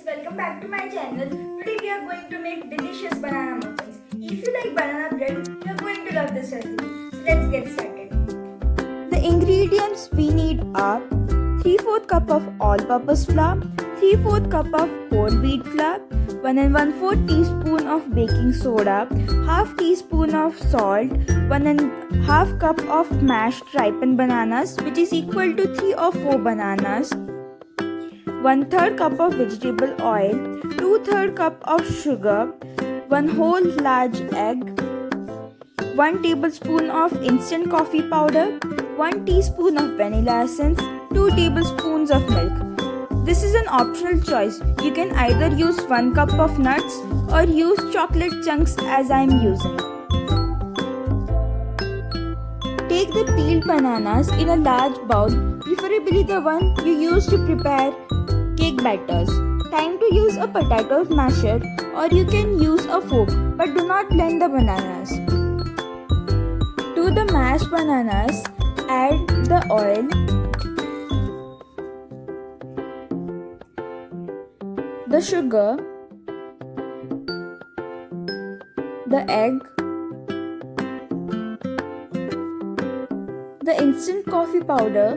welcome back to my channel. Today we are going to make delicious banana muffins. If you like banana bread, you are going to love this recipe. So let's get started. The ingredients we need are 3/4 cup of all-purpose flour, 3/4 cup of whole wheat flour, 1 1/4 teaspoon of baking soda, half teaspoon of salt, 1 1/2 cup of mashed ripened bananas, which is equal to 3 or 4 bananas, 1/3 cup of vegetable oil, 2/3 cup of sugar, 1 whole large egg, 1 tablespoon of instant coffee powder, 1 teaspoon of vanilla essence, 2 tablespoons of milk. This is an optional choice. You can either use 1 cup of nuts or use chocolate chunks as I am using. Take the peeled bananas in a large bowl, preferably the one you use to prepare cake batters. Time to use a potato masher or you can use a fork, but do not blend the bananas. To the mashed bananas, add the oil, the sugar, the egg, the instant coffee powder,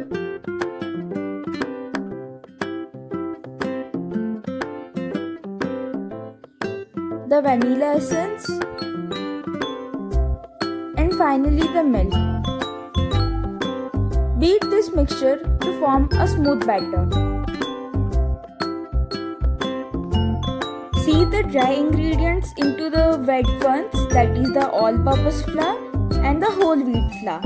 the vanilla essence, and finally the milk. Beat this mixture to form a smooth batter. Sieve the dry ingredients into the wet ones, that is the all-purpose flour and the whole wheat flour.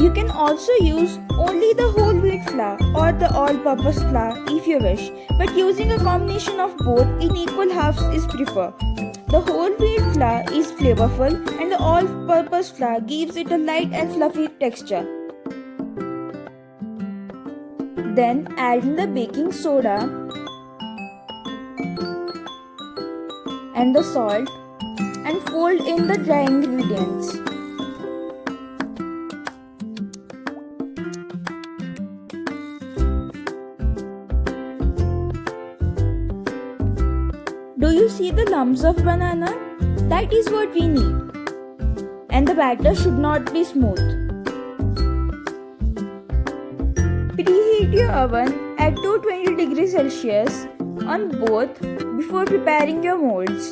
You can also use only the whole wheat flour or the all-purpose flour if you wish, but using a combination of both in equal halves is preferred. The whole wheat flour is flavorful and the all-purpose flour gives it a light and fluffy texture. Then add in the baking soda and the salt and fold in the dry ingredients. Do you see the lumps of banana? That is what we need. And the batter should not be smooth. Preheat your oven at 220 degrees Celsius on both before preparing your molds.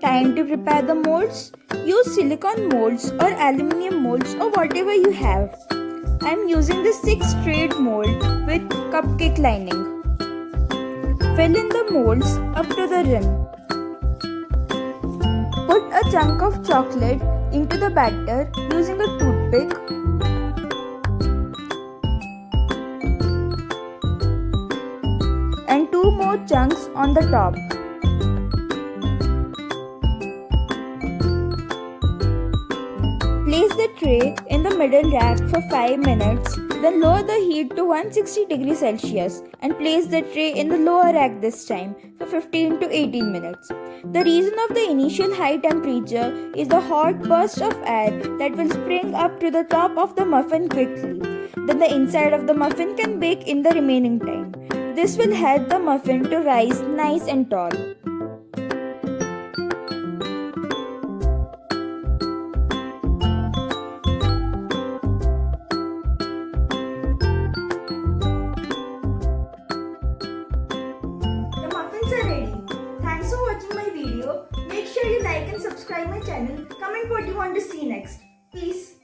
Time to prepare the molds. Use silicone molds or aluminium molds or whatever you have. I am using the 6 straight mold with cupcake lining. Fill in the molds up to the rim. Put a chunk of chocolate into the batter using a toothpick. And 2 more chunks on the top. Place the tray in the middle rack for 5 minutes, then lower the heat to 160 degrees Celsius and place the tray in the lower rack this time for 15 to 18 minutes. The reason of the initial high temperature is the hot burst of air that will spring up to the top of the muffin quickly. Then the inside of the muffin can bake in the remaining time. This will help the muffin to rise nice and tall. Thanks for watching my video. Make sure you like and subscribe my channel. Comment what you want to see next. Peace.